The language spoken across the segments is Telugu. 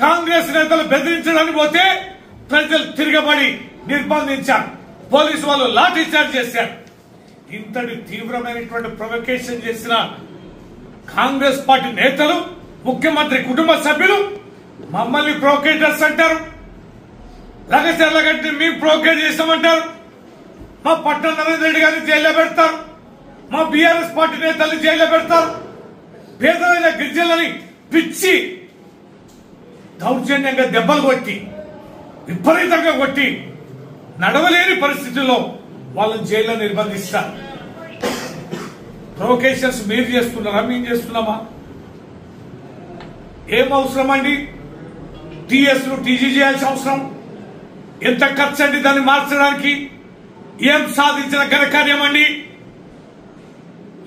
కాంగ్రెస్ నేతలు బెదిరించడానికి పోతే ప్రజలు తిరగబడి నిర్బంధించారు. పోలీసు వాళ్ళు లాఠీ చార్జ్ చేశారు. ఇంతటి తీవ్రమైనటువంటి ప్రొవొకేషన్ చేసిన కాంగ్రెస్ పార్టీ నేతలు, ముఖ్యమంత్రి కుటుంబ సభ్యులు మమ్మల్ని ప్రొవొకేటర్స్ అంటారు. లగచర్ల గట్టి మేము ప్రొవొకేట్ చేస్తామంటారు. మా పట్నం నరేంద్ర రెడ్డి గారిని జైల్లో పెడతారు. మా బీఆర్ఎస్ పార్టీ నేతల్ని జైల్లో పెడతారు. పేదలైన గిరిజనులని పిచ్చి దౌర్జన్యంగా దెబ్బలు కొట్టి, విపరీతంగా కొట్టి, నడవలేని పరిస్థితుల్లో వాళ్ళని జైల్లో నిర్బంధిస్తారు. ప్రొవొకేషన్స్ మీరు చేస్తున్నారా, మేము చేస్తున్నామా? ఏం అవసరం అండి? టీఎస్ ను టీజీ చేయాల్సిన అవసరం ఎంత ఖర్చు అండి? దాన్ని మార్చడానికి ఏం సాధించిన ఘనకార్యం అండి?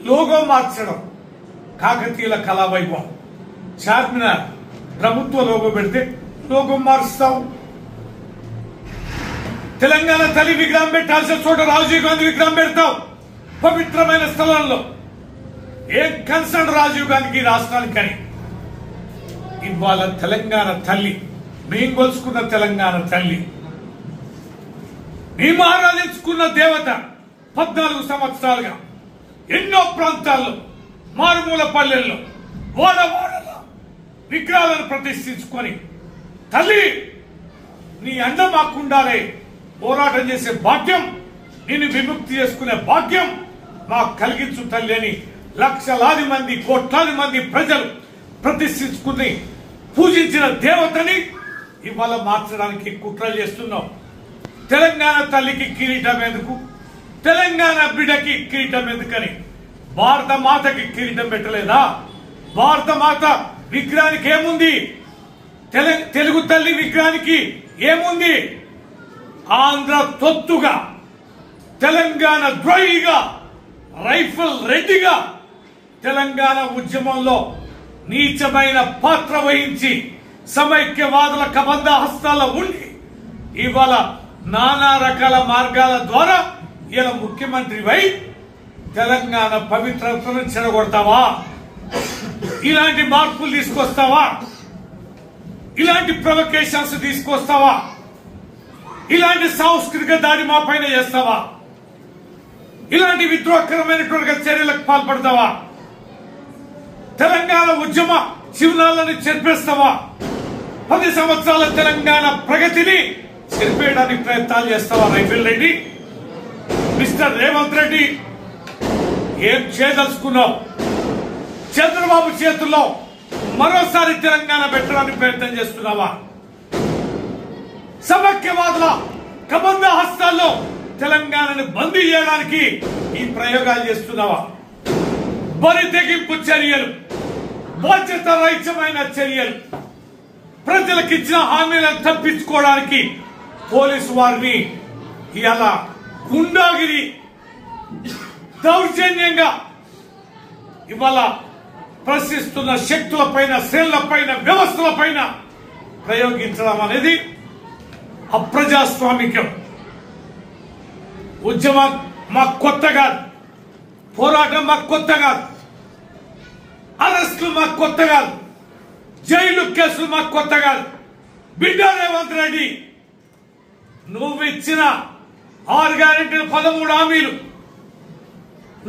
లోగో మార్చడం, కాకతీయుల కళావైభవం. చార్మినార్ ప్రభుత్వ లోగో పెడితే లోగో మారుస్తాం. తెలంగాణ తల్లి విగ్రహం పెట్టాల్సిన చోట రాజీవ్ గాంధీ విగ్రహం పెడతాం. పవిత్రమైన స్థలంలో ఏం కన్సర్న్ రాజీవ్ గాంధీకి రాష్ట్రానికి అని. ఇవాళ తెలంగాణ తల్లి, మేము కొలుసుకున్న తెలంగాణ తల్లి, మేము ఆరాధించుకున్న దేవత 14 సంవత్సరాలుగా ఎన్నో ప్రాంతాల్లో, మారుమూల పల్లెల్లో, వాడవాడలో విగ్రహాలను ప్రతిష్ఠించుకొని, తల్లి నీ అండ మాకుండాలే పోరాటం చేసే భాగ్యం, నిన్ను విముక్తి చేసుకునే భాగ్యం మాకు కలిగించు తల్లి అని లక్షలాది మంది, కోట్లాది మంది ప్రజలు ప్రతిష్ఠించుకుని పూజించిన దేవతని ఇవాళ మార్చడానికి కుట్రలు చేస్తున్నాం. తెలంగాణ తల్లికి కిరీటం ఎందుకు? తెలంగాణ బిడ్డకి కిరీటం ఎందుకని? భారత మాతకి కిరీటం పెట్టలేదా? భారత మాత విగ్రహానికి ఏముంది? తెలుగు తల్లి విగ్రహానికి ఏముంది? ఆంధ్ర తొత్తుగా, తెలంగాణ ద్రోహిగా, రైఫల్ రెడ్డిగా తెలంగాణ ఉద్యమంలో నీచమైన పాత్ర వహించి సమైక్యవాదుల కబంధ హస్తాల్లో ఉండి ఇవాళ నానా రకాల మార్గాల ద్వారా ఇలా ముఖ్యమంత్రి వై తెలంగాణ పవిత్రతను చెడగొడతావా? ఇలాంటి మార్పులు తీసుకొస్తావా? ఇలాంటి ప్రొవొకేషన్స్ తీసుకొస్తావా? ఇలాంటి సాంస్కృతిక దాడి మా పైన చేస్తావా? ఇలాంటి విద్రోహకరమైనటువంటి చర్యలకు పాల్పడతావా? తెలంగాణ ఉద్యమ శివనాలను చెరిపేస్తావా? 10 సంవత్సరాల తెలంగాణ ప్రగతిని చెరిపేయడానికి ప్రయత్నాలు చేస్తావా? రైఫిల్ రెడ్డి, మిస్టర్ రేవంత్ రెడ్డి, ఏం చేయదలుచుకున్నావు? చంద్రబాబు చేతుల్లో మరోసారి తెలంగాణ పెట్టడానికి ప్రయత్నం చేస్తున్నావా? సమైక్యవాదుల కబంధ హస్తాల్లో తెలంగాణను బందీ చేయడానికి ఈ ప్రయోగాలు చేస్తున్నావా? బరి తెగింపు చర్యలు, బాధ్యత రహితమైన చర్యలు, ప్రజలకు ఇచ్చిన హామీలను తప్పించుకోవడానికి పోలీసు వారిని ఇలా గుండాగిరి దౌర్జన్యంగా ఇవాళ ప్రశ్నిస్తున్న శక్తులపైన, శ్రేణులపైన, వ్యవస్థలపైన ప్రయోగించడం అనేది అప్రజాస్వామికం. ఉద్యమం మాకు కొత్త కాదు, పోరాటం మాకు కొత్త కాదు, అరెస్టులు మాకు కొత్త కాదు, జైలు కేసులు మాకు కొత్త కాదు. బిడ్డ రేవంత్ రెడ్డి, నువ్వు ఇచ్చిన 6 గ్యారెంటీలు, 13 హామీలు,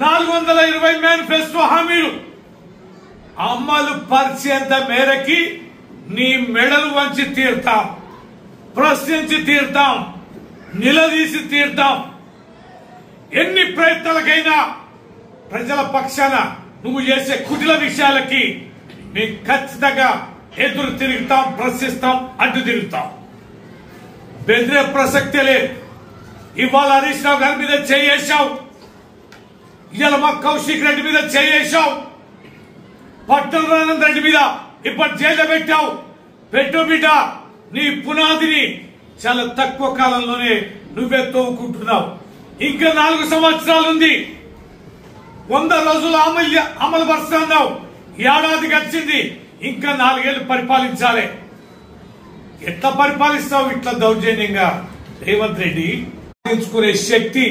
420 మేనిఫెస్టో హామీలు అమలు పరిచేంత మేరకి నీ మెడలు వంచి తీరుతాం, ప్రశ్నించి తీరుతాం, నిలదీసి తీరుతాం. ఎన్ని ప్రయత్నాలకైనా ప్రజల పక్షాన నువ్వు చేసే కుటిల విషయాలకి మేము ఖచ్చితంగా ఎదురు తిరుగుతాం, ప్రశ్నిస్తాం, అడ్డు తిరుగుతాం. బెదిరే ప్రసక్తే లేదు. ఇవాళ హరీష్ రావు గారి మీద చేయేశావు, ఇవాళ మా కౌశిక్ రెడ్డి మీద చేయేశావు, పట్టణ రానంద్ రెడ్డి మీద ఇప్పుడు జైల్లో పెట్టావు. పెట్టు బిడ్డ, నీ పునాదిని చాలా తక్కువ కాలంలోనే నువ్వే తోవుకుంటున్నావు. ఇంకా 4 సంవత్సరాలు ఉంది. 100 రోజులు అమలు పరుస్తున్నావు. ఏడాది గడిచింది, ఇంకా 4 ఏళ్లు పరిపాలించాలి. ఎట్లా పరిపాలిస్తావు ఇట్లా దౌర్జన్యంగా? రేవంత్ రెడ్డి, ఎంచుకునే శక్తి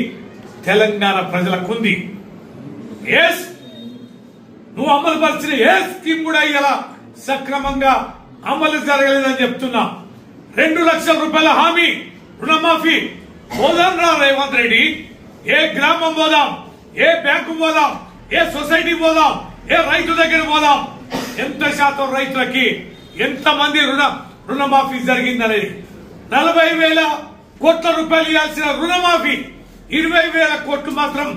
తెలంగాణ ప్రజలకుంది. నువ్వు అమలు పరిచిన ఏ స్కీమ్ కూడా ఇలా సక్రమంగా అమలు జరగలేదని చెప్తున్నా. 2 లక్షల రూపాయల హామీ రుణమాఫీ పోదాం రా రేవంత్ రెడ్డి. ఏ గ్రామం పోదాం, ఏ బ్యాంకు పోదాం, ఏ సొసైటీ పోదాం, ఏ రైతు దగ్గర పోదాం, ఎంత శాతం రైతులకి ఎంత మంది రుణమాఫీ జరిగిందనేది. 40,000 కోట్ల రూపాయలు ఇవ్వాల్సిన రుణమాఫీ 20,000 కోట్లు మాత్రం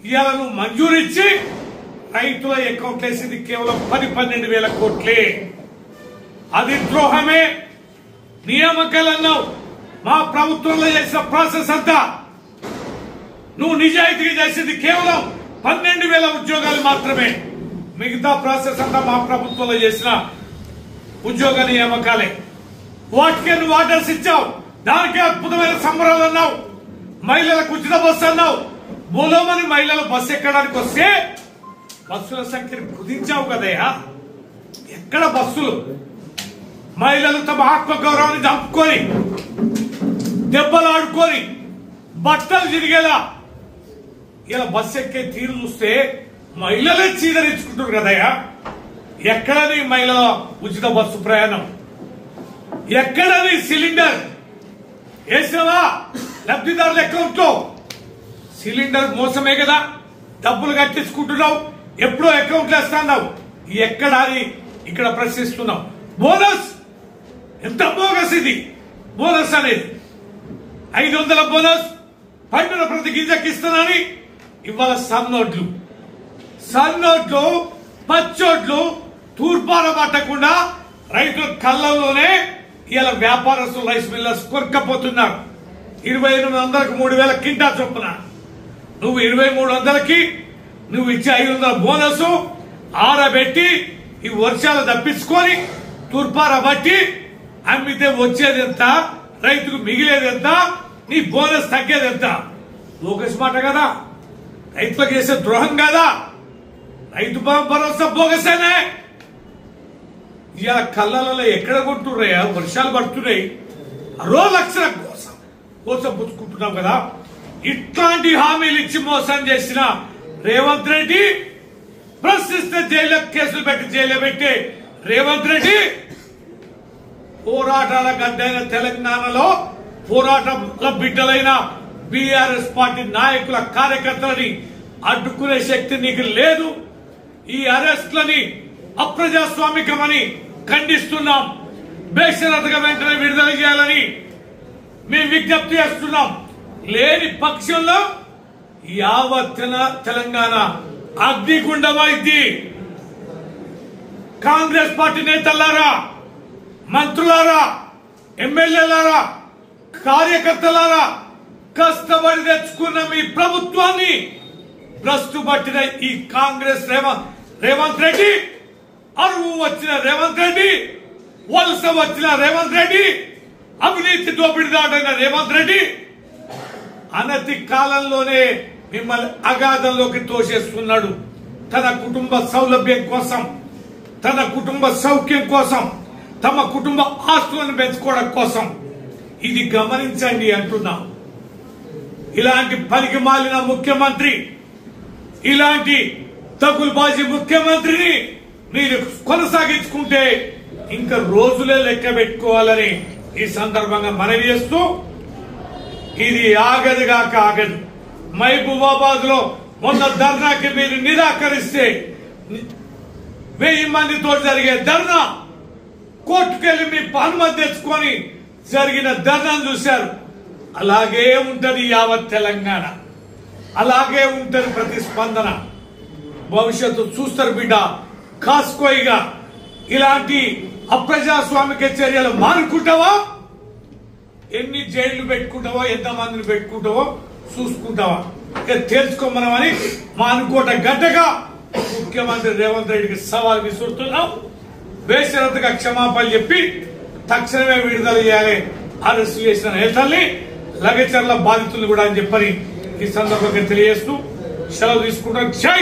ఇవాళ నువ్వు మంజూరిచ్చి రైతుల అకౌంట్ వేసింది కేవలం 10-12,000 కోట్లే. అది ద్రోహమే. నియామకాలు అన్నావు, మా ప్రభుత్వంలో చేసిన ప్రాసెస్ అంతా నువ్వు నిజాయితీగా చేసింది కేవలం 12,000 ఉద్యోగాలు మాత్రమే. మిగతా ప్రాసెస్ అంతా మా ప్రభుత్వంలో చేసిన ఉద్యోగ నియామకాలే. వాటికే నువ్వు ఆర్డర్స్ ఇచ్చావు, దానికే అద్భుతమైన సంబరాలు అన్నావు. మహిళలకు ఉచిత బస్సు అన్నావు. బోలోమని మహిళల బస్సు ఎక్కడానికి వస్తే బస్సుల సంఖ్యను కుదించావు కదయ్యా. ఎక్కడ బస్సులు? మహిళలు తమ ఆత్మగౌరవాన్ని చంపుకొని దెబ్బలు ఆడుకొని బట్టలు తిరిగేలా ఇలా బస్సు ఎక్కే తీరు చూస్తే మహిళలే చీదరించుకుంటారు కదయ్యా. ఎక్కడని మహిళల ఉచిత బస్సు ప్రయాణం? ఎక్కడని సిలిండర్ వేసినవా లబ్ధిదారుల అకౌంట్ లో? సిలిండర్ మోసమే కదా, డబ్బులు కట్టించుకుంటున్నావు, ఎప్పుడో అకౌంట్ వేస్తున్నావు. ఎక్కడ అని ఇక్కడ ప్రశ్నిస్తున్నావు. బోనస్ ఎంత బోగస్ ఇది! బోనస్ అనేది 500 బోనస్ పంటల ప్రతి గింజకి ఇస్తున్నానని ఇవాళ సన్నోట్లు పచ్చోట్లు తూర్పార పట్టకుండా రైతుల కళ్ళల్లోనే ఇలా వ్యాపారస్తులు రైస్ మిల్లర్స్ కొరకపోతున్నారు. 2,800కు 3,000 కింటా చొప్పున నువ్వు 2,300కి నువ్వు ఇచ్చే 500 బోనస్ ఆరబెట్టి ఈ వర్షాలు తప్పించుకొని తూర్పార బట్టి అమ్మితే వచ్చేది ఎంత, రైతుకు మిగిలేది ఎంత, నీ బోనస్ తగ్గేది ఎంత? బోగస్ మాట కదా, రైతులకు చేసే ద్రోహం కదా. రైతు భరోసా బోగసేనే. ఇవాళ కళ్ళలలో ఎక్కడ కొట్టున్నాయా? వర్షాలు పడుతున్నాయి, అరో లక్షల కోసం పుచ్చుకుంటున్నాం కదా. ఇట్లాంటి హామీలు ఇచ్చి మోసం చేసిన రేవంత్ రెడ్డి ప్రశ్నిస్తే జైల్లో కేసులు పెట్టి జైల్లో పెట్టి రేవంత్ రెడ్డి పోరాటాల గడ్డైన తెలంగాణలో పోరాటాల బిడ్డలైన బీఆర్ఎస్ పార్టీ నాయకుల కార్యకర్తలని అడ్డుకునే శక్తి నీకు లేదు. ఈ అరెస్ట్లని అప్రజాస్వామికమని ఖండిస్తున్నాం. బేషరతుగా వెంటనే విడుదల చేయాలని మేము విజ్ఞప్తి చేస్తున్నాం. లేని పక్షంలో యావత్ తెలంగాణ అగ్నిగుండమైంది. కాంగ్రెస్ పార్టీ నేతలారా, మంత్రులారా, ఎమ్మెల్యేలారా, కార్యకర్తలారా, కష్టపడి తెచ్చుకున్న మీ ప్రభుత్వాన్ని భ్రష్టు పట్టిన ఈ కాంగ్రెస్ రేవంత్ రెడ్డి, అరువు వచ్చిన రేవంత్ రెడ్డి, వలస వచ్చిన రేవంత్ రెడ్డి, అవినీతి దోపిడిదాటైన రేవంత్ రెడ్డి అనతి కాలంలోనే మిమ్మల్ని అగాధంలోకి తోసేస్తున్నాడు. తన కుటుంబ సౌలభ్యం కోసం, తన కుటుంబ సౌఖ్యం కోసం, తమ కుటుంబ ఆస్తులను పెంచుకోవడం కోసం. ఇది గమనించండి అంటున్నా. ఇలాంటి పనికి మాలిన ముఖ్యమంత్రి, ఇలాంటి తగులుబాజీ ముఖ్యమంత్రిని మీరు కొనసాగించుకుంటే ఇంకా రోజులే లెక్క పెట్టుకోవాలని ఈ సందర్భంగా మనవి చేస్తూ, ఇది ఆగదుగాక ఆగదు. మహబూబాబాద్ లో మొన్న ధర్నాకి మీరు నిరాకరిస్తే 1000 మందితో జరిగే ధర్నా, కోర్టుకెళ్లి మీ అనుమతి తెచ్చుకొని జరిగిన ధర్నాను చూశారు. అలాగే ఉంటది యావత్ తెలంగాణ, అలాగే ఉంటది ప్రతిస్పందన. భవిష్యత్తు చూస్తారు బిడ్డ. కాసుకోయిగా ఇలాంటి అప్రజాస్వామిక చర్యలు మానుకుంటావా? ఎన్ని జైళ్లు పెట్టుకుంటావో, ఎంత మందిని పెట్టుకుంటావో చూసుకుంటావా? తెలుసుకోమనమని మా అనుకోట గడ్డగా ముఖ్యమంత్రి రేవంత్ రెడ్డికి సవాల్ విసురుతున్నాం. బేషరతుగా క్షమాపణలు చెప్పి తక్షణమే విడుదల చేయాలి అరెస్టు చేసిన నేతల్ని, లగచర్ల బాధితులు కూడా అని చెప్పని ఈ సందర్భంగా తెలియజేస్తూ సెలవు తీసుకుంటాం. జై